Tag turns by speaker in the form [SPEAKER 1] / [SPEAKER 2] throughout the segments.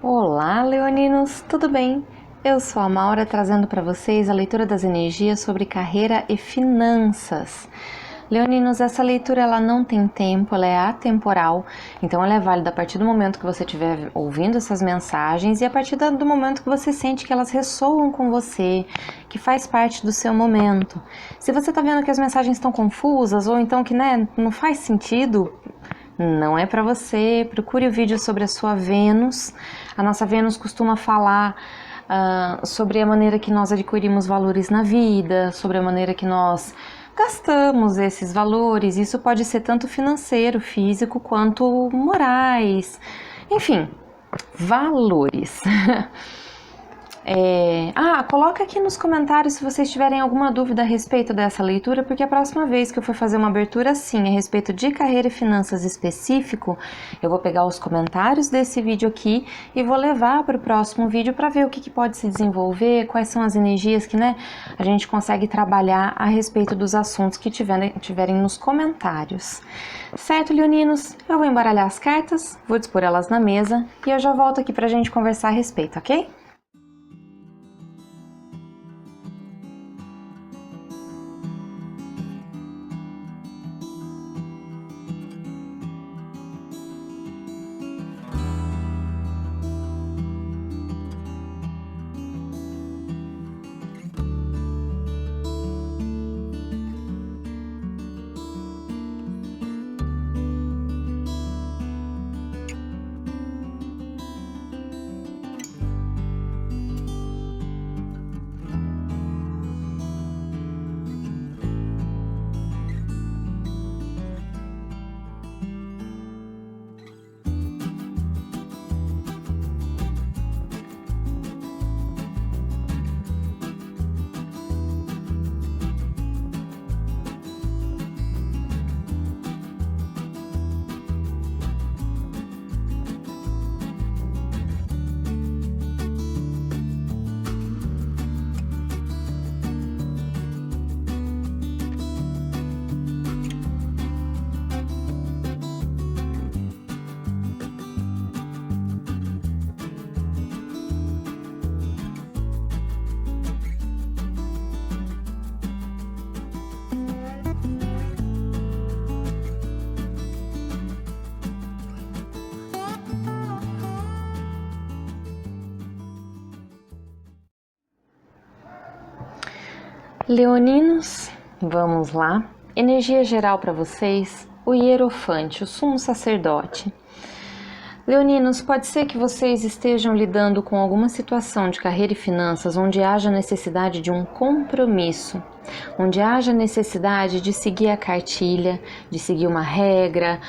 [SPEAKER 1] Olá, leoninos, tudo bem? Eu sou a Maura trazendo para vocês a leitura das energias sobre carreira e finanças. Leoninos, essa leitura ela não tem tempo, ela é atemporal, então ela é válida a partir do momento que você estiver ouvindo essas mensagens e a partir do momento que você sente que elas ressoam com você, que faz parte do seu momento. Se você está vendo que as mensagens estão confusas ou então que não faz sentido, não é para você. Procure o vídeo sobre a sua Vênus. A nossa Vênus costuma falar sobre a maneira que nós adquirimos valores na vida, sobre a maneira que nós gastamos esses valores. Isso pode ser tanto financeiro, físico, quanto morais. Enfim, valores. Coloca aqui nos comentários se vocês tiverem alguma dúvida a respeito dessa leitura, porque a próxima vez que eu for fazer uma abertura assim, a respeito de carreira e finanças específico, eu vou pegar os comentários desse vídeo aqui e vou levar para o próximo vídeo para ver o que pode se desenvolver, quais são as energias que a gente consegue trabalhar a respeito dos assuntos que tiverem nos comentários. Certo, leoninos? Eu vou embaralhar as cartas, vou dispor elas na mesa e eu já volto aqui para a gente conversar a respeito, ok? Leoninos, vamos lá. Energia geral para vocês, o Hierofante, o sumo sacerdote. Leoninos, pode ser que vocês estejam lidando com alguma situação de carreira e finanças onde haja necessidade de um compromisso, onde haja necessidade de seguir a cartilha, de seguir uma regra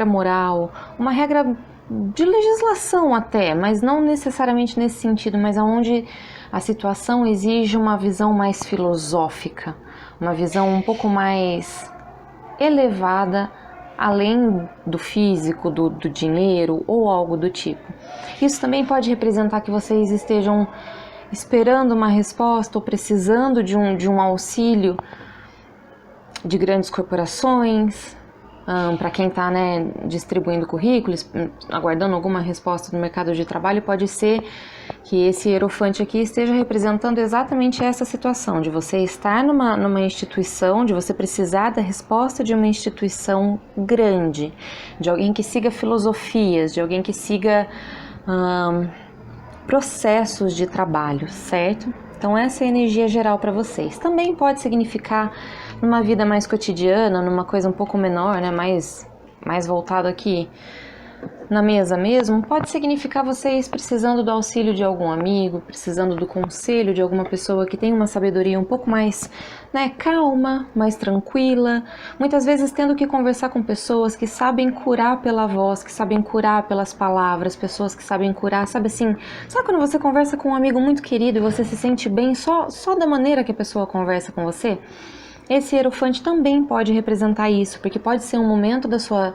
[SPEAKER 1] moral, uma regra de legislação até, mas não necessariamente nesse sentido, mas onde a situação exige uma visão mais filosófica, uma visão um pouco mais elevada, além do físico, do dinheiro ou algo do tipo. Isso também pode representar que vocês estejam esperando uma resposta ou precisando de um auxílio de grandes corporações, para quem está distribuindo currículos, aguardando alguma resposta no mercado de trabalho. Pode ser que esse hierofante aqui esteja representando exatamente essa situação, de você estar numa instituição, de você precisar da resposta de uma instituição grande, de alguém que siga filosofias, de alguém que siga processos de trabalho, certo? Então essa é a energia geral para vocês. Também pode significar numa vida mais cotidiana, numa coisa um pouco menor, mais voltado aqui na mesa mesmo, pode significar vocês precisando do auxílio de algum amigo, precisando do conselho de alguma pessoa que tem uma sabedoria um pouco mais calma, mais tranquila, muitas vezes tendo que conversar com pessoas que sabem curar pela voz, que sabem curar pelas palavras, pessoas que sabem curar, sabe quando você conversa com um amigo muito querido e você se sente bem só da maneira que a pessoa conversa com você? Esse hierofante também pode representar isso, porque pode ser um momento da sua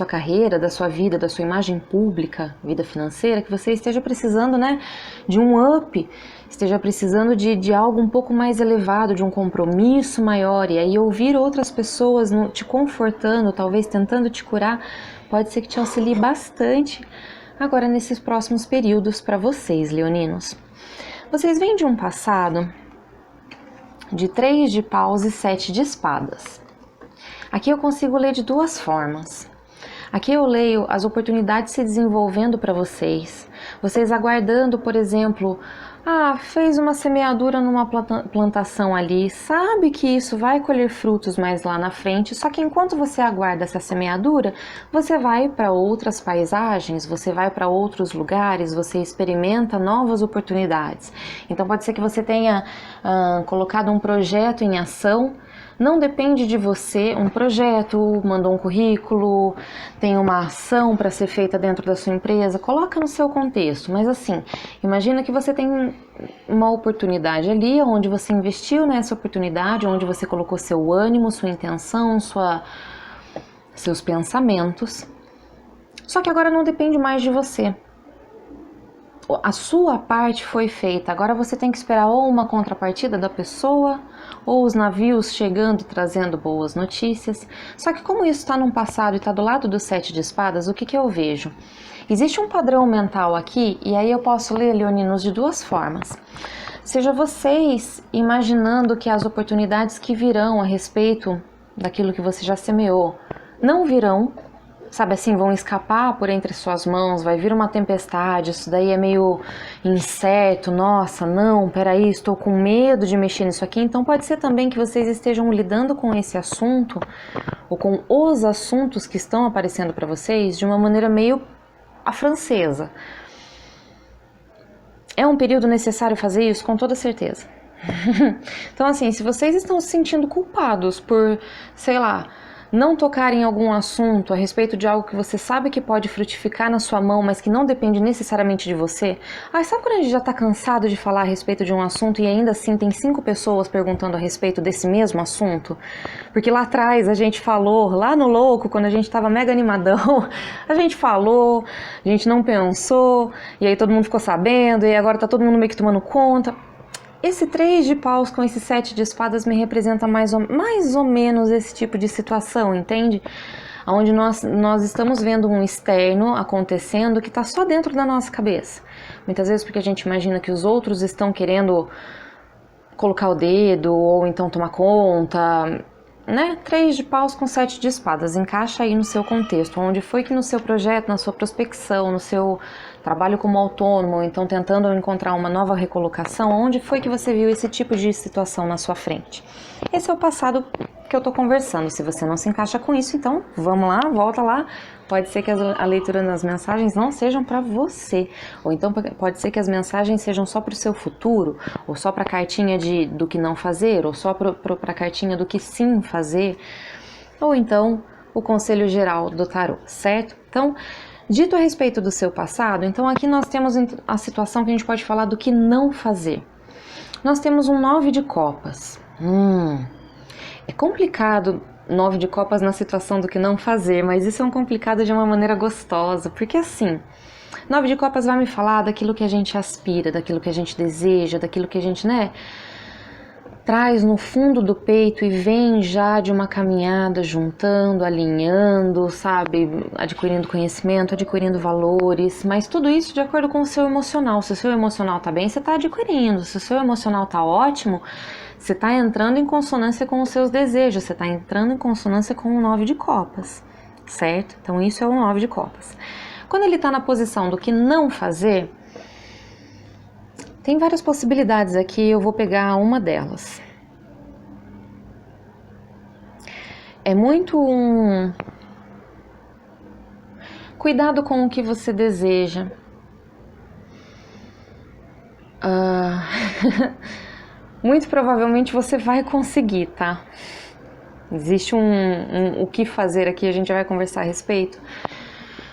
[SPEAKER 1] carreira, da sua vida, da sua imagem pública, vida financeira, que você esteja precisando, de um up, esteja precisando de algo um pouco mais elevado, de um compromisso maior, e aí ouvir outras pessoas te confortando, talvez tentando te curar, pode ser que te auxilie bastante agora nesses próximos períodos para vocês, leoninos. Vocês vêm de um passado de 3 de paus e 7 de espadas. Aqui eu consigo ler de duas formas. Aqui eu leio as oportunidades se desenvolvendo para vocês. Vocês aguardando, por exemplo, fez uma semeadura numa plantação ali, sabe que isso vai colher frutos mais lá na frente, só que enquanto você aguarda essa semeadura, você vai para outras paisagens, você vai para outros lugares, você experimenta novas oportunidades. Então pode ser que você tenha colocado um projeto em ação. Não depende de você, um projeto, mandou um currículo, tem uma ação para ser feita dentro da sua empresa, coloca no seu contexto, mas assim, imagina que você tem uma oportunidade ali, onde você investiu nessa oportunidade, onde você colocou seu ânimo, sua intenção, seus pensamentos, só que agora não depende mais de você. A sua parte foi feita, agora você tem que esperar ou uma contrapartida da pessoa, ou os navios chegando e trazendo boas notícias. Só que como isso está num passado e está do lado do 7 de espadas, o que eu vejo? Existe um padrão mental aqui, e aí eu posso ler, leoninos, de duas formas. Seja vocês imaginando que as oportunidades que virão a respeito daquilo que você já semeou, não virão, sabe assim, vão escapar por entre suas mãos, vai vir uma tempestade, isso daí é meio incerto, nossa, não, peraí, estou com medo de mexer nisso aqui. Então pode ser também que vocês estejam lidando com esse assunto, ou com os assuntos que estão aparecendo para vocês, de uma maneira meio à francesa. É um período necessário fazer isso? Com toda certeza. Então assim, se vocês estão se sentindo culpados por, sei lá, não tocar em algum assunto a respeito de algo que você sabe que pode frutificar na sua mão, mas que não depende necessariamente de você. Sabe quando a gente já está cansado de falar a respeito de um assunto e ainda assim tem 5 pessoas perguntando a respeito desse mesmo assunto? Porque lá atrás a gente falou, lá no louco, quando a gente estava mega animadão, a gente falou, a gente não pensou, e aí todo mundo ficou sabendo, e agora tá todo mundo meio que tomando conta. Esse 3 de paus com esse 7 de espadas me representa mais ou menos esse tipo de situação, entende? Onde nós estamos vendo um externo acontecendo que está só dentro da nossa cabeça. Muitas vezes porque a gente imagina que os outros estão querendo colocar o dedo ou então tomar conta, né? 3 de paus com 7 de espadas, encaixa aí no seu contexto, onde foi que no seu projeto, na sua prospecção, no seu trabalho como autônomo, ou então tentando encontrar uma nova recolocação, onde foi que você viu esse tipo de situação na sua frente? Esse é o passado que eu tô conversando. Se você não se encaixa com isso, então vamos lá, volta lá. Pode ser que a leitura das mensagens não sejam para você, ou então pode ser que as mensagens sejam só para o seu futuro, ou só para a cartinha do que não fazer, ou só para a cartinha do que sim fazer, ou então o conselho geral do tarô, certo? Então, dito a respeito do seu passado, então aqui nós temos a situação que a gente pode falar do que não fazer. Nós temos um 9 de copas. É complicado 9 de copas na situação do que não fazer, mas isso é um complicado de uma maneira gostosa, porque assim, 9 de copas vai me falar daquilo que a gente aspira, daquilo que a gente deseja, daquilo que a gente, traz no fundo do peito e vem já de uma caminhada juntando, alinhando, sabe, adquirindo conhecimento, adquirindo valores, mas tudo isso de acordo com o seu emocional. Se o seu emocional tá bem, você tá adquirindo. Se o seu emocional tá ótimo, você tá entrando em consonância com os seus desejos, você tá entrando em consonância com o 9 de copas, certo? Então isso é o 9 de copas. Quando ele tá na posição do que não fazer, tem várias possibilidades aqui, eu vou pegar uma delas. É muito cuidado com o que você deseja. Muito provavelmente você vai conseguir, tá? Existe o que fazer aqui, a gente vai conversar a respeito.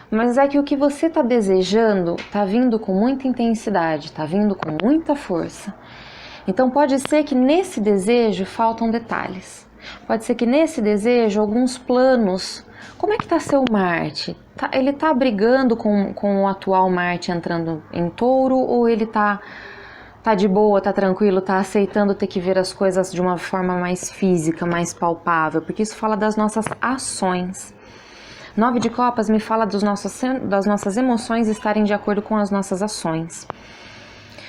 [SPEAKER 1] Mas é que o que você está desejando está vindo com muita intensidade, está vindo com muita força. Então pode ser que nesse desejo faltam detalhes. Pode ser que nesse desejo alguns planos. Como é que está seu Marte? Ele está brigando com o atual Marte entrando em Touro, ou ele tá de boa, tá tranquilo, tá aceitando ter que ver as coisas de uma forma mais física, mais palpável? Porque isso fala das nossas ações. 9 de copas me fala das nossas emoções estarem de acordo com as nossas ações.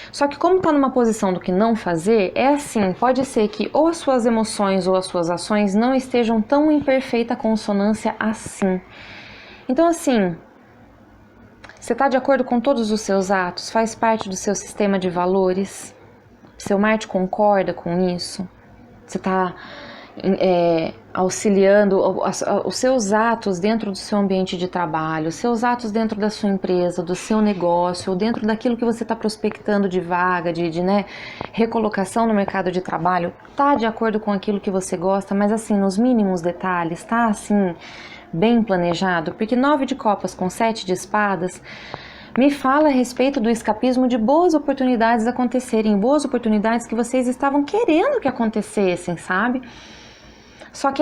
[SPEAKER 1] Só que como está numa posição do que não fazer, é assim, pode ser que ou as suas emoções ou as suas ações não estejam tão em perfeita consonância assim. Então assim, você está de acordo com todos os seus atos? Faz parte do seu sistema de valores? Seu Marte concorda com isso? Você está auxiliando os seus atos dentro do seu ambiente de trabalho, os seus atos dentro da sua empresa, do seu negócio, ou dentro daquilo que você está prospectando de vaga, de recolocação no mercado de trabalho, tá de acordo com aquilo que você gosta, mas assim, nos mínimos detalhes, tá assim, bem planejado? Porque 9 de copas com 7 de espadas me fala a respeito do escapismo de boas oportunidades acontecerem, boas oportunidades que vocês estavam querendo que acontecessem, sabe? Só que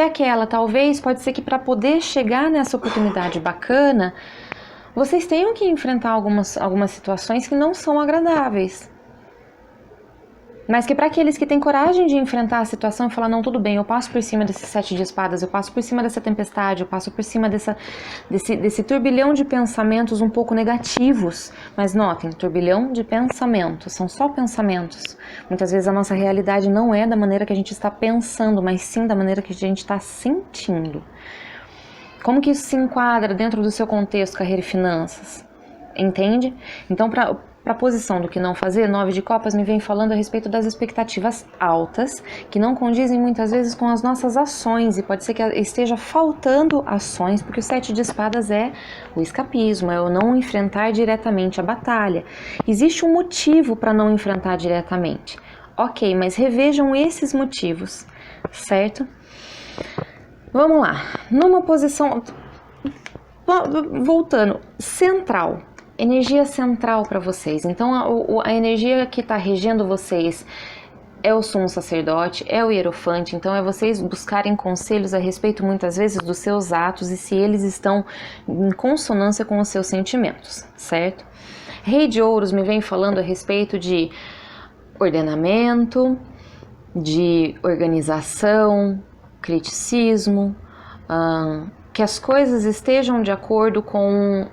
[SPEAKER 1] talvez, pode ser que para poder chegar nessa oportunidade bacana, vocês tenham que enfrentar algumas situações que não são agradáveis. Mas que para aqueles que têm coragem de enfrentar a situação e falar, não, tudo bem, eu passo por cima desses 7 de espadas, eu passo por cima dessa tempestade, eu passo por cima desse turbilhão de pensamentos um pouco negativos. Mas notem, turbilhão de pensamentos, são só pensamentos. Muitas vezes a nossa realidade não é da maneira que a gente está pensando, mas sim da maneira que a gente está sentindo. Como que isso se enquadra dentro do seu contexto, carreira e finanças? Entende? Então, para a posição do que não fazer, 9 de copas me vem falando a respeito das expectativas altas, que não condizem muitas vezes com as nossas ações, e pode ser que esteja faltando ações, porque o 7 de espadas é o escapismo, é o não enfrentar diretamente a batalha. Existe um motivo para não enfrentar diretamente. Ok, mas revejam esses motivos, certo? Vamos lá, numa posição, voltando, central. Energia central para vocês. Então a energia que está regendo vocês é o sumo sacerdote, é o hierofante. Então é vocês buscarem conselhos a respeito muitas vezes dos seus atos e se eles estão em consonância com os seus sentimentos, certo? Rei de ouros me vem falando a respeito de ordenamento, de organização, criticismo, que as coisas estejam de acordo com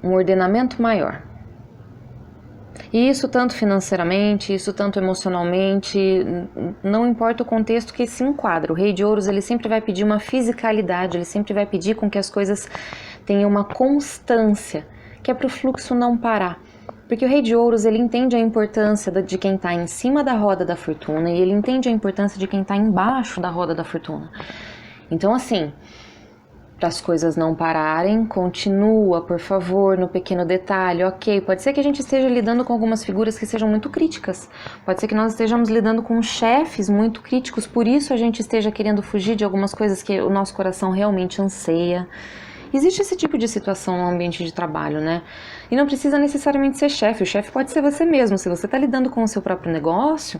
[SPEAKER 1] um ordenamento maior. E isso tanto financeiramente, isso tanto emocionalmente, não importa o contexto que se enquadra. O Rei de Ouros, ele sempre vai pedir uma fisicalidade, ele sempre vai pedir com que as coisas tenham uma constância, que é para o fluxo não parar. Porque o Rei de Ouros, ele entende a importância de quem está em cima da roda da fortuna e ele entende a importância de quem está embaixo da roda da fortuna. Então, assim, para as coisas não pararem, continua, por favor, no pequeno detalhe. Ok, pode ser que a gente esteja lidando com algumas figuras que sejam muito críticas. Pode ser que nós estejamos lidando com chefes muito críticos, por isso a gente esteja querendo fugir de algumas coisas que o nosso coração realmente anseia. Existe esse tipo de situação no ambiente de trabalho, né? E não precisa necessariamente ser chefe. O chefe pode ser você mesmo. Se você está lidando com o seu próprio negócio,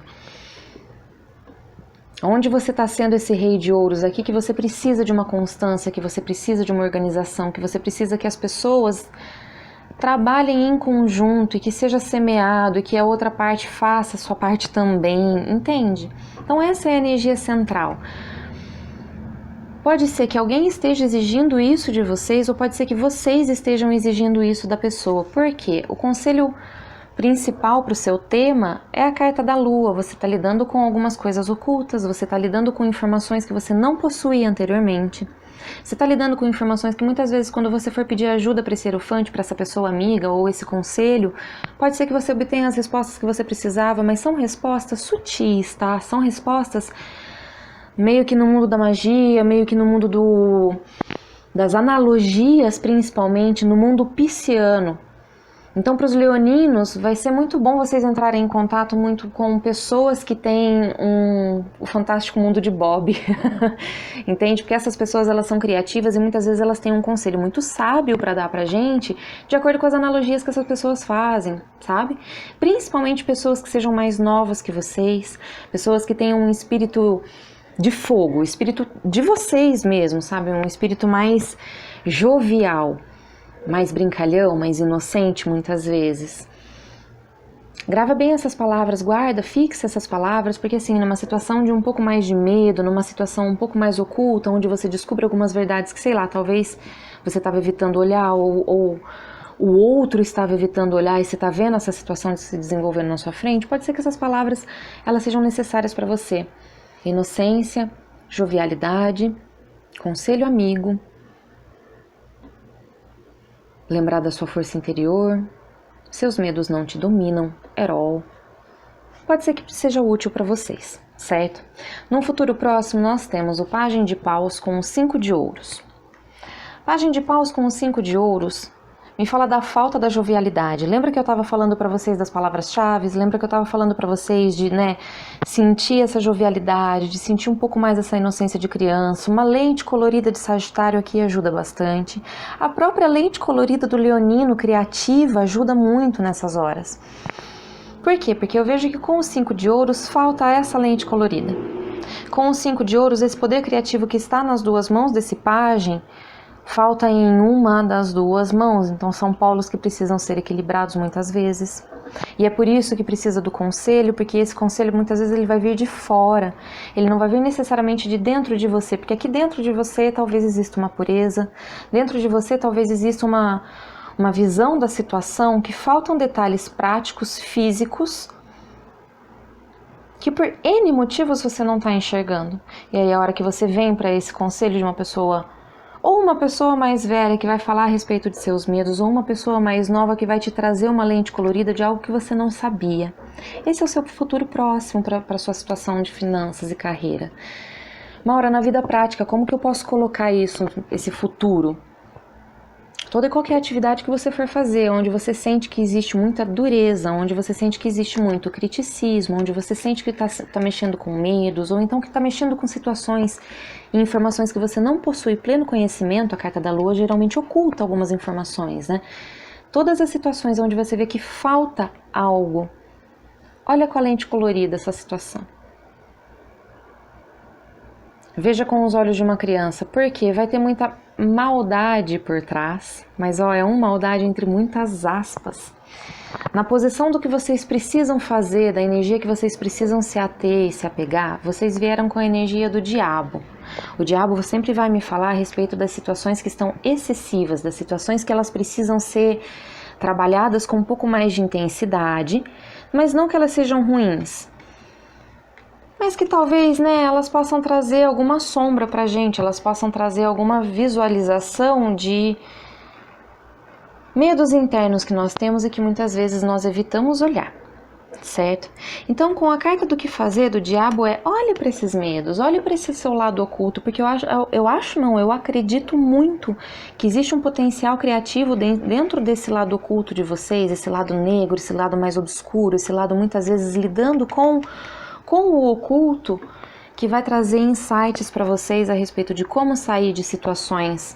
[SPEAKER 1] onde você está sendo esse rei de ouros aqui, que você precisa de uma constância, que você precisa de uma organização, que você precisa que as pessoas trabalhem em conjunto e que seja semeado e que a outra parte faça a sua parte também, entende? Então essa é a energia central. Pode ser que alguém esteja exigindo isso de vocês ou pode ser que vocês estejam exigindo isso da pessoa. Por quê? O conselho principal para o seu tema é a carta da lua. Você está lidando com algumas coisas ocultas, você está lidando com informações que você não possuía anteriormente. Você está lidando com informações que muitas vezes quando você for pedir ajuda para esse hierofante, para essa pessoa amiga ou esse conselho, pode ser que você obtenha as respostas que você precisava, mas são respostas sutis, tá? São respostas meio que no mundo da magia, meio que no mundo das analogias, principalmente no mundo pisciano. Então, para os leoninos, vai ser muito bom vocês entrarem em contato muito com pessoas que têm o fantástico mundo de Bob, entende? Porque essas pessoas, elas são criativas e muitas vezes elas têm um conselho muito sábio para dar pra gente, de acordo com as analogias que essas pessoas fazem, sabe? Principalmente pessoas que sejam mais novas que vocês, pessoas que tenham um espírito de fogo, o espírito de vocês mesmo, sabe? Um espírito mais jovial, mais brincalhão, mais inocente muitas vezes. Grava bem essas palavras, guarda, fixa essas palavras, porque assim, numa situação de um pouco mais de medo, numa situação um pouco mais oculta, onde você descobre algumas verdades que, sei lá, talvez você estava evitando olhar ou o outro estava evitando olhar e você está vendo essa situação se desenvolvendo na sua frente, pode ser que essas palavras elas sejam necessárias para você. Inocência, jovialidade, conselho amigo, lembrar da sua força interior, seus medos não te dominam, at all. Pode ser que seja útil para vocês, certo? Num futuro próximo nós temos o pajem de paus com os 5 de ouros. Pajem de paus com os 5 de ouros me fala da falta da jovialidade. Lembra que eu estava falando para vocês das palavras-chave? Lembra que eu estava falando para vocês de, sentir essa jovialidade, de sentir um pouco mais essa inocência de criança? Uma lente colorida de Sagitário aqui ajuda bastante. A própria lente colorida do Leonino, criativa, ajuda muito nessas horas. Por quê? Porque eu vejo que com os 5 de ouros falta essa lente colorida. Com os 5 de ouros, esse poder criativo que está nas duas mãos desse pajem, falta em uma das duas mãos, então são polos que precisam ser equilibrados muitas vezes. E é por isso que precisa do conselho, porque esse conselho muitas vezes ele vai vir de fora, ele não vai vir necessariamente de dentro de você, porque aqui dentro de você talvez exista uma pureza, dentro de você talvez exista uma visão da situação que faltam detalhes práticos, físicos, que por N motivos você não está enxergando. E aí a hora que você vem para esse conselho de uma pessoa, ou uma pessoa mais velha que vai falar a respeito de seus medos, ou uma pessoa mais nova que vai te trazer uma lente colorida de algo que você não sabia. Esse é o seu futuro próximo para a sua situação de finanças e carreira. Maura, na vida prática, como que eu posso colocar isso, esse futuro? Toda e qualquer atividade que você for fazer, onde você sente que existe muita dureza, onde você sente que existe muito criticismo, onde você sente que está mexendo com medos, ou então que está mexendo com situações e informações que você não possui pleno conhecimento, a carta da lua geralmente oculta algumas informações, né? Todas as situações onde você vê que falta algo, olha com a lente colorida essa situação. Veja com os olhos de uma criança, porque vai ter muita maldade por trás, mas é uma maldade entre muitas aspas. Na posição do que vocês precisam fazer, da energia que vocês precisam se ater e se apegar, vocês vieram com a energia do diabo. O diabo sempre vai me falar a respeito das situações que estão excessivas, das situações que elas precisam ser trabalhadas com um pouco mais de intensidade, mas não que elas sejam ruins. Mas que talvez, elas possam trazer alguma sombra pra gente, elas possam trazer alguma visualização de medos internos que nós temos e que muitas vezes nós evitamos olhar, certo? Então, com a carta do que fazer do diabo olhe para esses medos, olhe para esse seu lado oculto, porque eu acredito muito que existe um potencial criativo dentro desse lado oculto de vocês, esse lado negro, esse lado mais obscuro, esse lado muitas vezes lidando com o oculto, que vai trazer insights para vocês a respeito de como sair de situações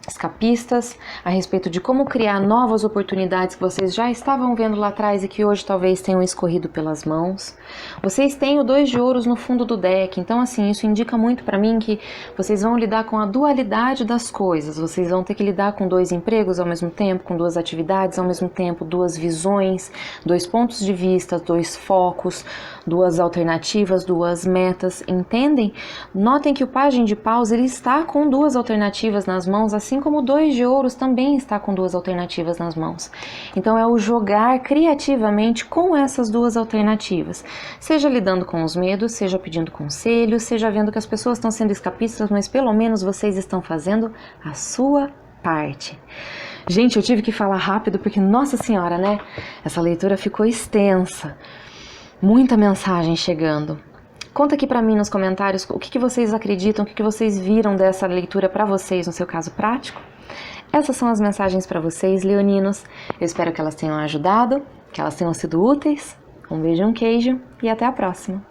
[SPEAKER 1] escapistas, a respeito de como criar novas oportunidades que vocês já estavam vendo lá atrás e que hoje talvez tenham escorrido pelas mãos. Vocês têm o 2 de ouros no fundo do deck, então assim, isso indica muito para mim que vocês vão lidar com a dualidade das coisas, vocês vão ter que lidar com 2 empregos ao mesmo tempo, com 2 atividades ao mesmo tempo, 2 visões, 2 pontos de vista, 2 focos, 2 alternativas, 2 metas, entendem? Notem que o pajem de paus ele está com 2 alternativas nas mãos, assim como o 2 de ouros também está com 2 alternativas nas mãos. Então é o jogar criativamente com essas 2 alternativas, seja lidando com os medos, seja pedindo conselho, seja vendo que as pessoas estão sendo escapistas, mas pelo menos vocês estão fazendo a sua parte. Gente, eu tive que falar rápido porque, nossa senhora, essa leitura ficou extensa. Muita mensagem chegando. Conta aqui pra mim nos comentários o que vocês acreditam, o que vocês viram dessa leitura pra vocês no seu caso prático. Essas são as mensagens pra vocês, leoninos. Eu espero que elas tenham ajudado, que elas tenham sido úteis. Um beijo e um queijo e até a próxima.